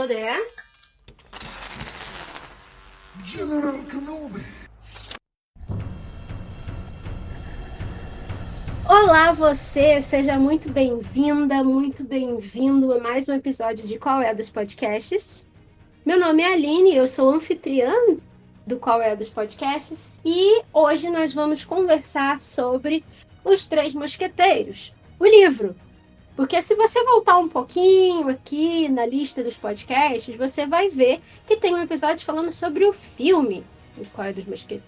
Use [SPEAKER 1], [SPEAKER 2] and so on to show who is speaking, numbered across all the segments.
[SPEAKER 1] poder.
[SPEAKER 2] General Kenobi.
[SPEAKER 1] Olá você, seja muito bem-vinda, muito bem-vindo a mais um episódio de Qual é dos Podcasts. Meu nome é Aline, eu sou anfitriã do Qual é dos Podcasts e hoje nós vamos conversar sobre Os Três Mosqueteiros, o livro. Porque se você voltar um pouquinho aqui na lista dos podcasts, você vai ver que tem um episódio falando sobre o filme do Qual é dos Mosqueteiros.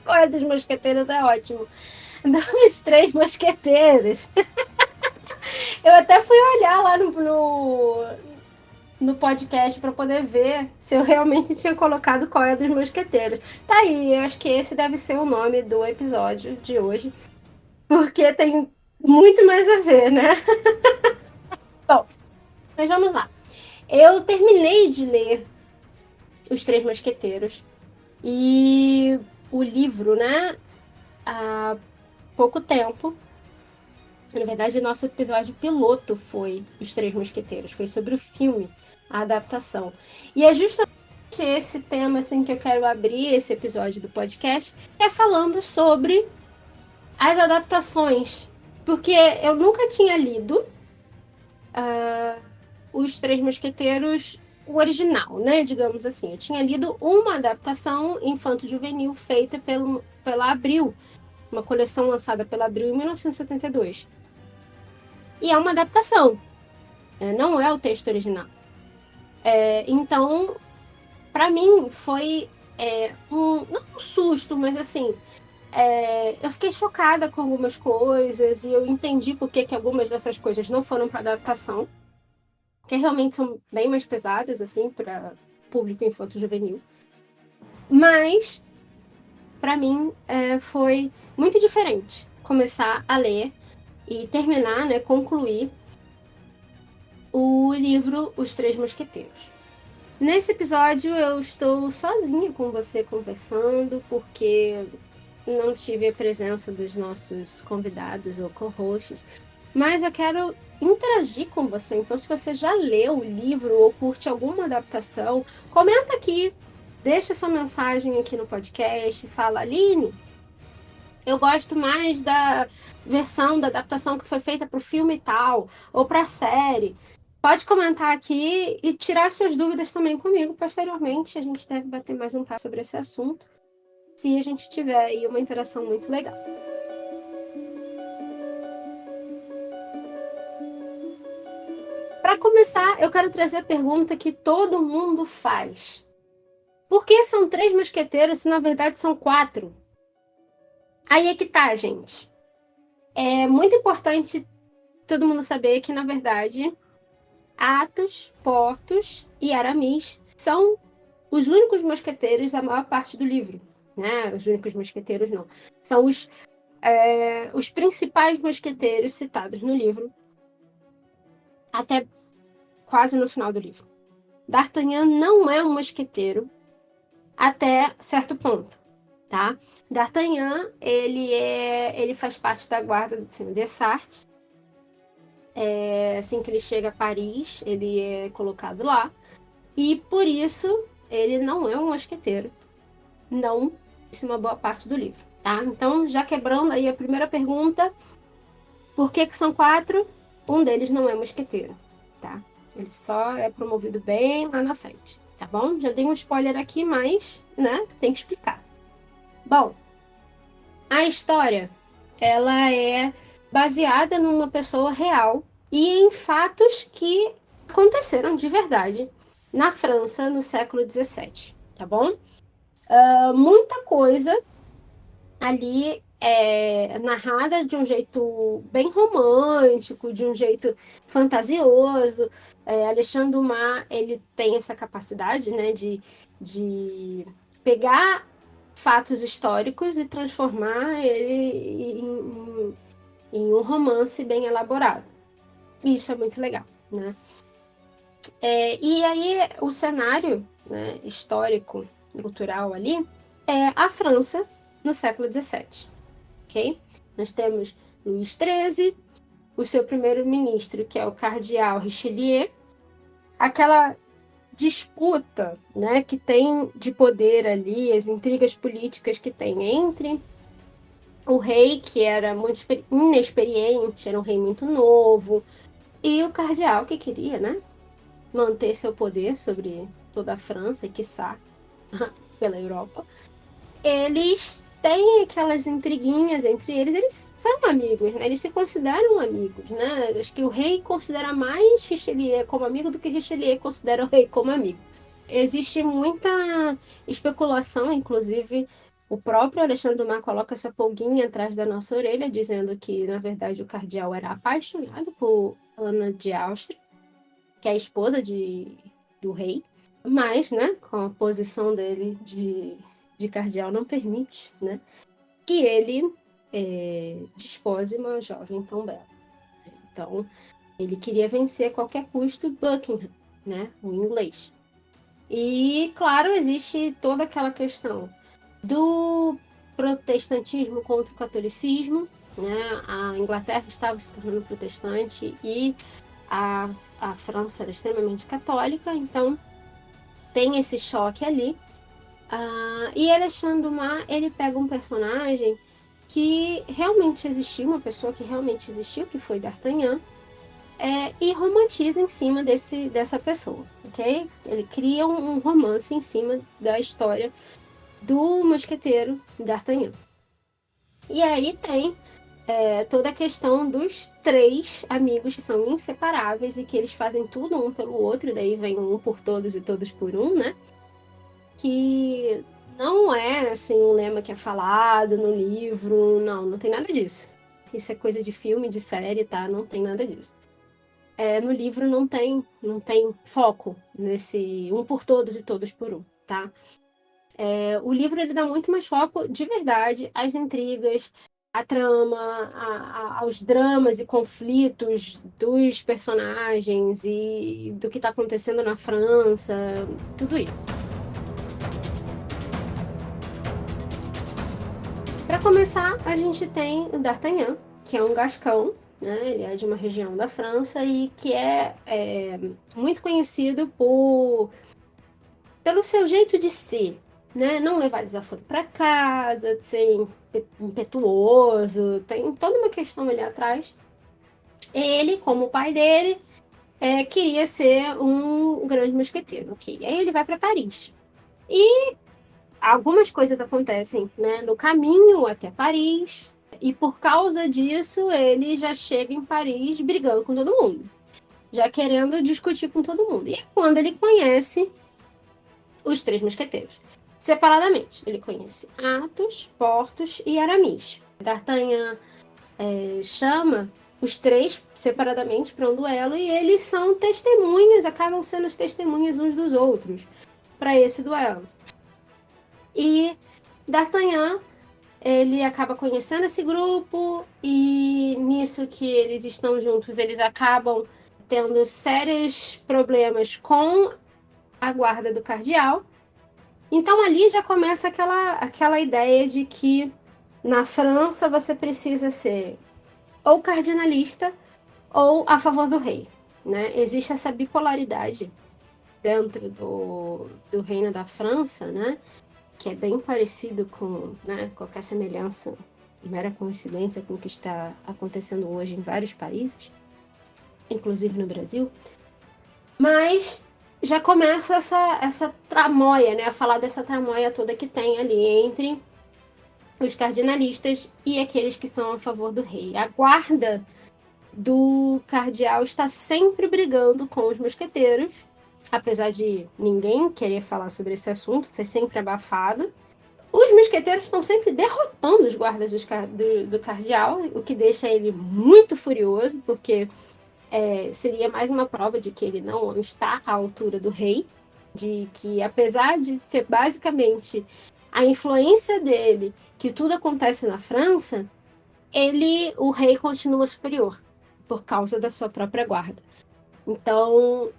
[SPEAKER 1] Qual é dos Mosqueteiros é ótimo. Dos Três Mosqueteiros. Eu até fui olhar lá no podcast para poder ver se eu realmente tinha colocado Qual é dos Mosqueteiros. Tá aí, eu acho que esse deve ser o nome do episódio de hoje. Porque tem muito mais a ver, né? Bom, mas vamos lá. Eu terminei de ler Os Três Mosqueteiros e o livro, né, há pouco tempo. Na verdade, o nosso episódio piloto foi Os Três Mosqueteiros, foi sobre o filme, a adaptação. E é justamente esse tema assim, que eu quero abrir esse episódio do podcast, é falando sobre as adaptações. Porque eu nunca tinha lido Os Três Mosqueteiros, o original, né? Digamos assim. Eu tinha lido uma adaptação infanto-juvenil feita pela Abril, uma coleção lançada pela Abril em 1972. E é uma adaptação, não é o texto original. Então, para mim, foi não um susto, mas assim, eu fiquei chocada com algumas coisas e eu entendi por que algumas dessas coisas não foram para adaptação, que realmente são bem mais pesadas, assim, para público infanto-juvenil. Mas, para mim, foi muito diferente começar a ler e terminar, né, concluir o livro Os Três Mosqueteiros. Nesse episódio eu estou sozinha com você conversando, porque não tive a presença dos nossos convidados ou co-hosts, mas eu quero interagir com você. Então, se você já leu o livro ou curte alguma adaptação, comenta aqui, deixa sua mensagem aqui no podcast, fala, Aline, eu gosto mais da versão da adaptação que foi feita para o filme e tal, ou para a série. Pode comentar aqui e tirar suas dúvidas também comigo. Posteriormente, a gente deve bater mais um papo sobre esse assunto, se a gente tiver aí uma interação muito legal. Para começar, eu quero trazer a pergunta que todo mundo faz. Por que são três mosqueteiros se na verdade são quatro? Aí é que tá, gente. É muito importante todo mundo saber que, na verdade, Athos, Porthos e Aramis são os únicos mosqueteiros da maior parte do livro. Né? Os únicos mosqueteiros, não. São os principais mosqueteiros citados no livro, até quase no final do livro. D'Artagnan não é um mosqueteiro até certo ponto, tá? D'Artagnan, ele faz parte da guarda do Senhor de Sarthes. Assim que ele chega a Paris, ele é colocado lá. E por isso, ele não é um mosqueteiro. Não, isso é uma boa parte do livro, tá? Então, já quebrando aí a primeira pergunta, por que são quatro? Um deles não é mosqueteiro, tá? Ele só é promovido bem lá na frente, tá bom? Já dei um spoiler aqui, mas, né, tem que explicar. Bom, a história, ela é baseada numa pessoa real e em fatos que aconteceram de verdade na França no século XVII, tá bom? Muita coisa ali é narrada de um jeito bem romântico, de um jeito fantasioso. Alexandre Dumas, ele tem essa capacidade, né, de pegar fatos históricos e transformar ele em um romance bem elaborado. E isso é muito legal, né? E aí o cenário, né, histórico, cultural ali, é a França no século XVII, ok? Nós temos Luís XIII, o seu primeiro-ministro, que é o cardeal Richelieu, aquela disputa, né, que tem de poder ali, as intrigas políticas que tem entre o rei, que era muito inexperiente, era um rei muito novo, e o cardeal, que queria, né, manter seu poder sobre toda a França e, quiçá, pela Europa. Eles têm aquelas intriguinhas entre eles, eles são amigos, né? Eles se consideram amigos, né? Acho que o rei considera mais Richelieu como amigo do que Richelieu considera o rei como amigo. Existe muita especulação, inclusive o próprio Alexandre Dumas coloca essa pulguinha atrás da nossa orelha, dizendo que, na verdade, o cardeal era apaixonado por Ana de Áustria, que é a esposa do rei, mas, né, com a posição dele de cardeal não permite, né, que ele despose uma jovem tão bela. Então, ele queria vencer a qualquer custo Buckingham, né, o inglês. E, claro, existe toda aquela questão do protestantismo contra o catolicismo, né? A Inglaterra estava se tornando protestante e a França era extremamente católica, então tem esse choque ali. E Alexandre Dumas, ele pega um personagem que realmente existiu, uma pessoa que realmente existiu, que foi D'Artagnan, e romantiza em cima dessa pessoa, ok? Ele cria um romance em cima da história do mosqueteiro D'Artagnan. E aí tem toda a questão dos três amigos que são inseparáveis e que eles fazem tudo um pelo outro, e daí vem um por todos e todos por um, né? Que não é assim um lema que é falado no livro, não tem nada disso. Isso é coisa de filme, de série, tá? Não tem nada disso. No livro não tem foco nesse um por todos e todos por um, tá? O livro ele dá muito mais foco de verdade às intrigas, à trama, aos dramas e conflitos dos personagens e do que está acontecendo na França, tudo isso. Para começar, a gente tem o D'Artagnan, que é um gascão, né? Ele é de uma região da França e que é muito conhecido pelo seu jeito de ser, né? Não levar desaforo para casa, ser impetuoso, tem toda uma questão ali atrás. Ele, como o pai dele, queria ser um grande mosqueteiro, ok? Aí ele vai para Paris. E algumas coisas acontecem, né, no caminho até Paris, e por causa disso ele já chega em Paris brigando com todo mundo, já querendo discutir com todo mundo. E quando ele conhece os três mosqueteiros, separadamente, ele conhece Athos, Porthos e Aramis. D'Artagnan chama os três separadamente para um duelo e eles são testemunhas, acabam sendo as testemunhas uns dos outros para esse duelo. E D'Artagnan, ele acaba conhecendo esse grupo e nisso que eles estão juntos, eles acabam tendo sérios problemas com a guarda do cardeal. Então ali já começa aquela ideia de que na França você precisa ser ou cardinalista ou a favor do rei, né? Existe essa bipolaridade dentro do reino da França, né? Que é bem parecido com, né, qualquer semelhança, mera coincidência com o que está acontecendo hoje em vários países, inclusive no Brasil. Mas já começa essa tramóia, né, a falar dessa tramóia toda que tem ali entre os cardinalistas e aqueles que são a favor do rei. A guarda do cardeal está sempre brigando com os mosqueteiros, apesar de ninguém querer falar sobre esse assunto, ser sempre abafado. Os mosqueteiros estão sempre derrotando os guardas do cardeal, o que deixa ele muito furioso, porque seria mais uma prova de que ele não está à altura do rei, de que apesar de ser basicamente a influência dele, que tudo acontece na França, o rei continua superior, por causa da sua própria guarda. Então,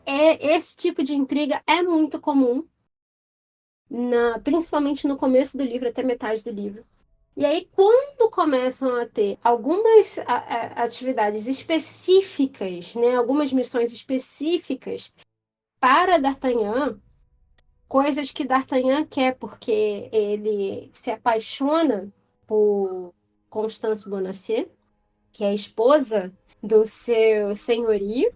[SPEAKER 1] esse tipo de intriga é muito comum, principalmente no começo do livro, até metade do livro. E aí, quando começam a ter algumas atividades específicas, né, algumas missões específicas para D'Artagnan, coisas que D'Artagnan quer porque ele se apaixona por Constance Bonacieux, que é a esposa do seu senhorio.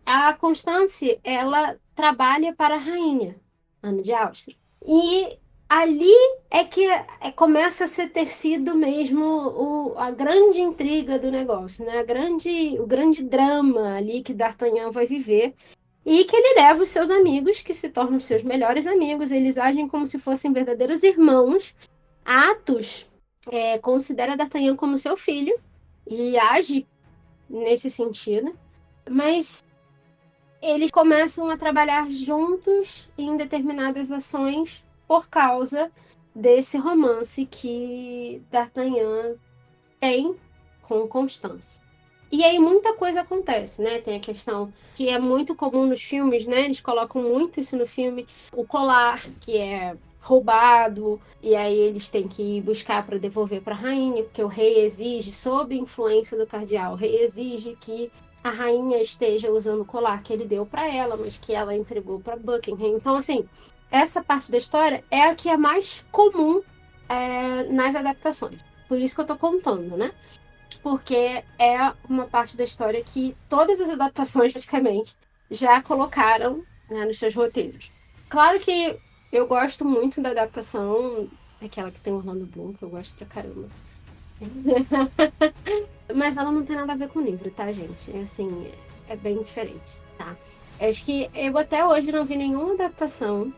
[SPEAKER 1] A Constance, ela trabalha para a rainha, Ana de Áustria. E ali é que começa a ser tecido mesmo a grande intriga do negócio, né? O grande drama ali que D'Artagnan vai viver. E que ele leva os seus amigos, que se tornam seus melhores amigos. Eles agem como se fossem verdadeiros irmãos. Athos considera D'Artagnan como seu filho e age nesse sentido. Mas eles começam a trabalhar juntos em determinadas ações por causa desse romance que D'Artagnan tem com Constance. E aí muita coisa acontece, né? Tem a questão que é muito comum nos filmes, né? Eles colocam muito isso no filme, o colar que é roubado e aí eles têm que buscar para devolver para a rainha, porque o rei exige, sob influência do cardeal, o rei exige que a rainha esteja usando o colar que ele deu para ela, mas que ela entregou para Buckingham. Então, assim, essa parte da história é a que é mais comum nas adaptações. Por isso que eu tô contando, né? Porque é uma parte da história que todas as adaptações, praticamente, já colocaram, né, nos seus roteiros. Claro que eu gosto muito da adaptação, aquela que tem Orlando Bloom, que eu gosto pra caramba. Mas ela não tem nada a ver com o livro, tá, gente? É assim, é bem diferente, tá? Acho que eu até hoje não vi nenhuma adaptação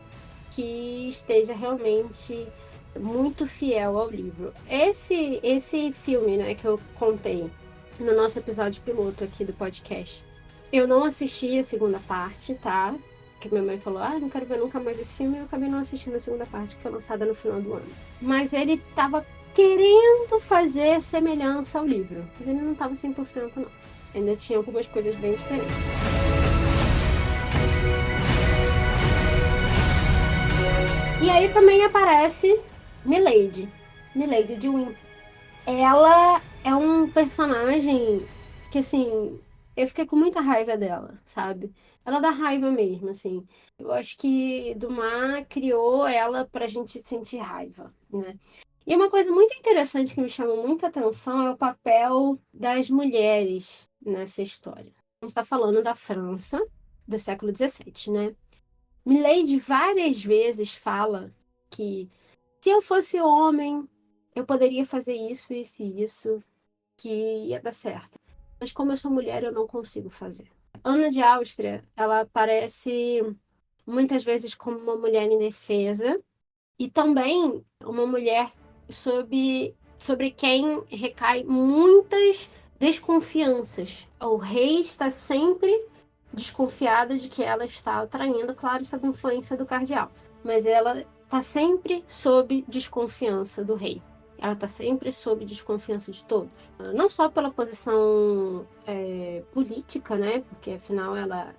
[SPEAKER 1] que esteja realmente muito fiel ao livro. Esse filme, né, que eu contei no nosso episódio piloto aqui do podcast, eu não assisti a segunda parte, tá? Que minha mãe falou, não quero ver nunca mais esse filme, e eu acabei não assistindo a segunda parte, que foi lançada no final do ano. Mas ele tava querendo fazer semelhança ao livro, mas ele não tava 100% não. Ainda tinha algumas coisas bem diferentes. E aí também aparece Milady de Winter. Ela é um personagem que, assim, eu fiquei com muita raiva dela, sabe? Ela dá raiva mesmo, assim. Eu acho que Dumas criou ela pra gente sentir raiva, né? E uma coisa muito interessante que me chama muita atenção é o papel das mulheres nessa história. A gente está falando da França do século XVII, né? Milady várias vezes fala que se eu fosse homem, eu poderia fazer isso, isso e isso, que ia dar certo. Mas como eu sou mulher, eu não consigo fazer. Ana de Áustria, ela aparece muitas vezes como uma mulher indefesa e também uma mulher sobre quem recai muitas desconfianças. O rei está sempre desconfiado de que ela está traindo, claro, sob influência do cardeal. Mas ela está sempre sob desconfiança do rei. Ela está sempre sob desconfiança de todos. Não só pela posição política, né? Porque afinal ela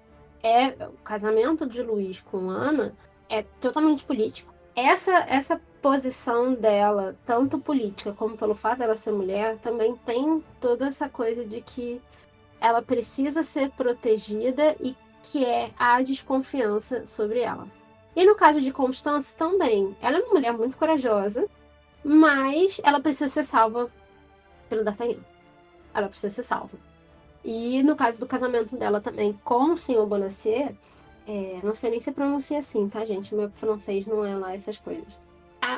[SPEAKER 1] o casamento de Luís com Ana é totalmente político. Essa posição dela, tanto política como pelo fato dela ser mulher, também tem toda essa coisa de que ela precisa ser protegida e que a desconfiança sobre ela. E no caso de Constance também, ela é uma mulher muito corajosa, mas ela precisa ser salva pelo D'Artagnan. Ela precisa ser salva. E no caso do casamento dela também com o Sr. Bonacieux, não sei nem se pronuncia assim, tá, gente? Meu francês não é lá essas coisas.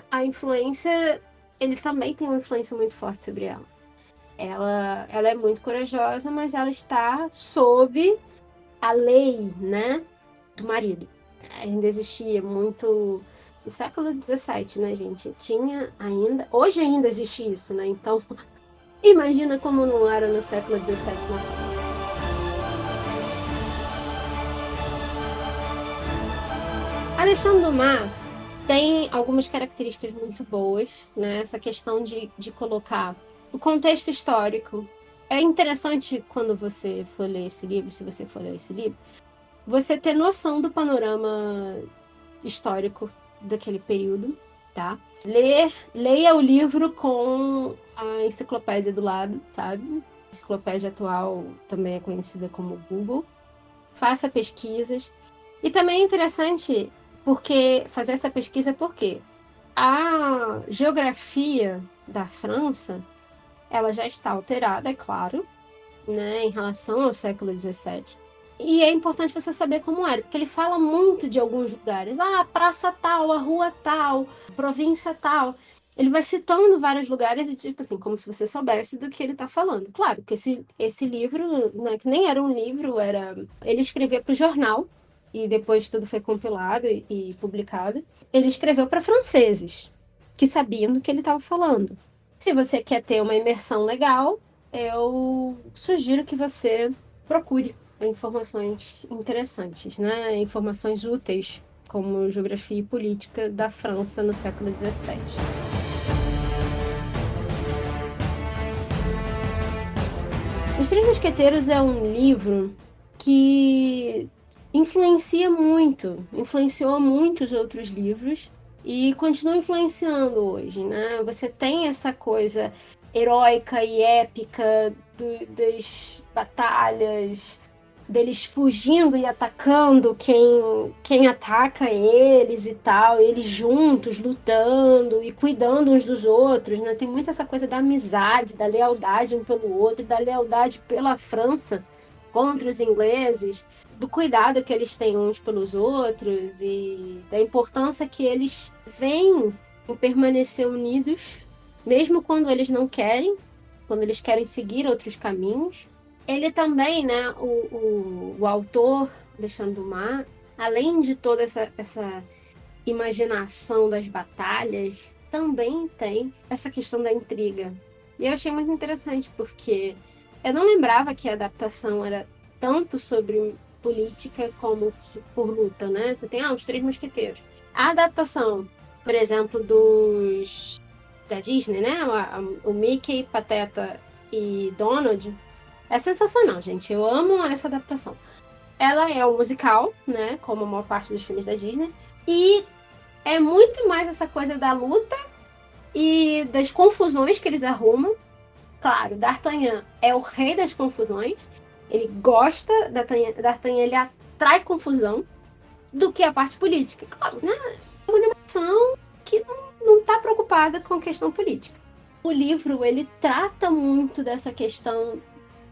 [SPEAKER 1] A influência, ele também tem uma influência muito forte sobre ela. Ela é muito corajosa, mas ela está sob a lei, né, do marido. Ainda existia muito no século XVII, né, gente? Tinha ainda, hoje ainda existe isso, né? Então, imagina como não era no século XVII na França. Alexandre Dumas tem algumas características muito boas, né? Essa questão de colocar o contexto histórico. É interessante quando você for ler esse livro, se você for ler esse livro, você ter noção do panorama histórico daquele período. tá? Leia o livro com a enciclopédia do lado, sabe? A enciclopédia atual também é conhecida como Google. Faça pesquisas. E também é interessante porque fazer essa pesquisa porque a geografia da França, ela já está alterada, é claro, né, em relação ao século XVII. E é importante você saber como era, porque ele fala muito de alguns lugares. Ah, a praça tal, a rua tal, província tal. Ele vai citando vários lugares e, tipo assim, como se você soubesse do que ele está falando. Claro que esse livro, né, que nem era um livro, era... Ele escrevia para o jornal, e depois tudo foi compilado e publicado. Ele escreveu para franceses, que sabiam do que ele estava falando. Se você quer ter uma imersão legal, eu sugiro que você procure informações interessantes, né? Informações úteis, como geografia e política da França no século XVII. Os Três Mosqueteiros é um livro que influenciou muitos outros livros e continua influenciando hoje, né? Você tem essa coisa heróica e épica das batalhas, deles fugindo e atacando quem ataca eles e tal, eles juntos lutando e cuidando uns dos outros, né? Tem muito essa coisa da amizade, da lealdade um pelo outro, da lealdade pela França contra os ingleses, do cuidado que eles têm uns pelos outros e da importância que eles veem em permanecer unidos, mesmo quando eles não querem, quando eles querem seguir outros caminhos. Ele também, né, o autor, Alexandre Dumas, além de toda essa imaginação das batalhas, também tem essa questão da intriga. E eu achei muito interessante, porque eu não lembrava que a adaptação era tanto sobre política como por luta, né? Você tem, os Três Mosqueteiros. A adaptação, por exemplo, da Disney, né? O Mickey, Pateta e Donald, é sensacional, gente. Eu amo essa adaptação. Ela é um musical, né? Como a maior parte dos filmes da Disney. E é muito mais essa coisa da luta e das confusões que eles arrumam. Claro, D'Artagnan é o rei das confusões. Ele gosta, D'Artagnan ele atrai confusão do que a parte política. Claro, né? É uma animação que não está preocupada com a questão política. O livro, ele trata muito dessa questão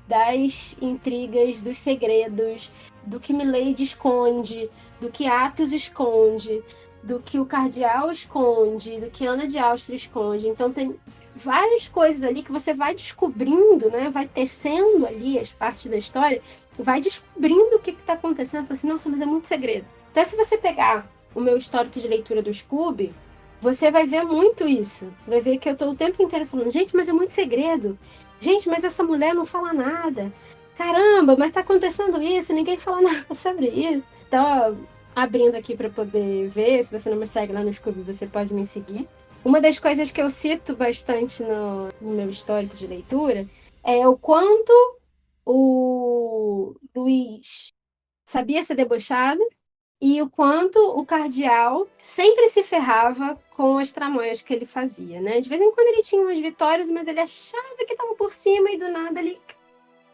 [SPEAKER 1] das intrigas, dos segredos, do que Milady esconde, do que Athos esconde, do que o Cardeal esconde, do que Ana de Áustria esconde. Então tem várias coisas ali que você vai descobrindo, né? Vai tecendo ali as partes da história, vai descobrindo o que está acontecendo. Fala assim, nossa, mas é muito segredo. Até se você pegar o meu histórico de leitura do Scooby, você vai ver muito isso. Vai ver que eu tô o tempo inteiro falando, gente, mas é muito segredo. Gente, mas essa mulher não fala nada. Caramba, mas tá acontecendo isso, ninguém fala nada sobre isso. Então, abrindo aqui para poder ver, se você não me segue lá no Scooby, você pode me seguir. Uma das coisas que eu cito bastante no meu histórico de leitura é o quanto o Luiz sabia ser debochado e o quanto o cardeal sempre se ferrava com as tramóias que ele fazia, né? De vez em quando ele tinha umas vitórias, mas ele achava que estava por cima e do nada ele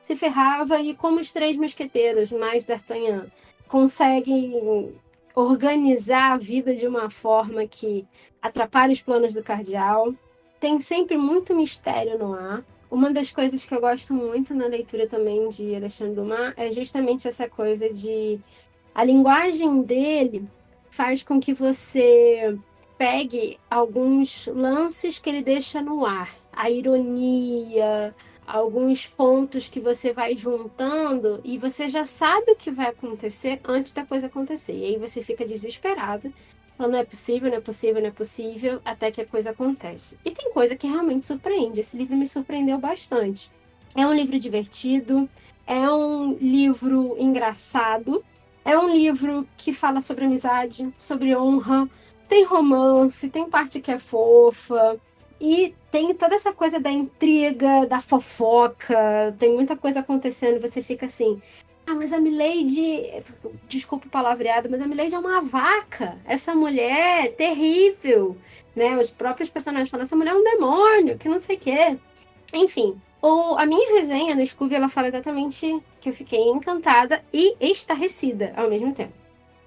[SPEAKER 1] se ferrava. E como os Três Mosqueteiros, mais D'Artagnan, conseguem organizar a vida de uma forma que atrapalha os planos do cardeal, tem sempre muito mistério no ar. Uma das coisas que eu gosto muito na leitura também de Alexandre Dumas é justamente essa coisa de... A linguagem dele faz com que você pegue alguns lances que ele deixa no ar. A ironia, alguns pontos que você vai juntando e você já sabe o que vai acontecer antes da coisa acontecer. E aí você fica desesperada. Falando, não é possível, não é possível, não é possível, até que a coisa acontece. E tem coisa que realmente surpreende. Esse livro me surpreendeu bastante. É um livro divertido, é um livro engraçado, é um livro que fala sobre amizade, sobre honra, tem romance, tem parte que é fofa, e tem toda essa coisa da intriga, da fofoca, tem muita coisa acontecendo, você fica assim, mas a Milady, desculpa o palavreado, mas a Milady é uma vaca, essa mulher é terrível, né? Os próprios personagens falam, essa mulher é um demônio, que não sei o quê. Enfim, a minha resenha no Scooby, ela fala exatamente que eu fiquei encantada e estarrecida ao mesmo tempo.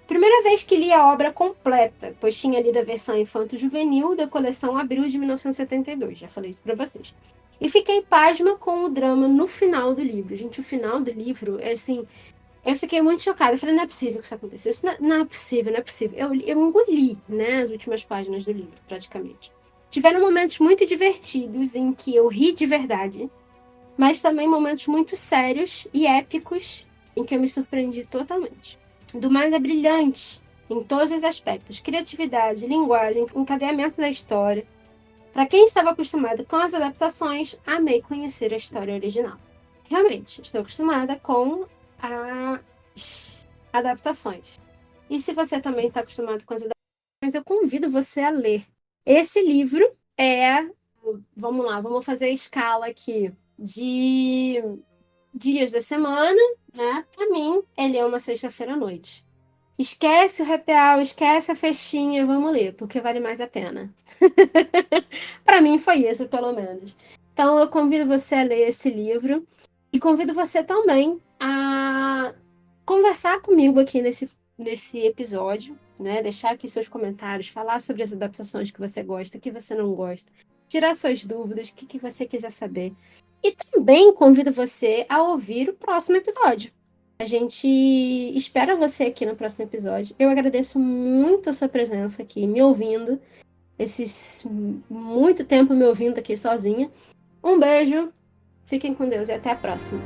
[SPEAKER 1] Primeira vez que li a obra completa, pois tinha lido a versão infanto-juvenil da coleção Abril de 1972, já falei isso pra vocês. E fiquei pasma com o drama no final do livro. Gente, o final do livro é assim... Eu fiquei muito chocada. Eu falei, não é possível que isso aconteceu. Isso não é possível, não é possível. Eu engoli, né, as últimas páginas do livro, praticamente. Tiveram momentos muito divertidos em que eu ri de verdade, mas também momentos muito sérios e épicos em que eu me surpreendi totalmente. Do mais é brilhante em todos os aspectos: criatividade, linguagem, encadeamento da história. Para quem estava acostumado com as adaptações, amei conhecer a história original. Realmente, estou acostumada com as adaptações. E se você também está acostumado com as adaptações, eu convido você a ler. Esse livro é... Vamos lá, vamos fazer a escala aqui de dias da semana, né? Para mim, ele é uma sexta-feira à noite. Esquece o happy hour, esquece a festinha, vamos ler, porque vale mais a pena. Para mim foi isso, pelo menos. Então eu convido você a ler esse livro e convido você também a conversar comigo aqui nesse episódio, né? Deixar aqui seus comentários, falar sobre as adaptações que você gosta, que você não gosta, tirar suas dúvidas, o que você quiser saber. E também convido você a ouvir o próximo episódio. A gente espera você aqui no próximo episódio. Eu agradeço muito a sua presença aqui, me ouvindo. Muito tempo me ouvindo aqui sozinha. Um beijo, fiquem com Deus e até a próxima.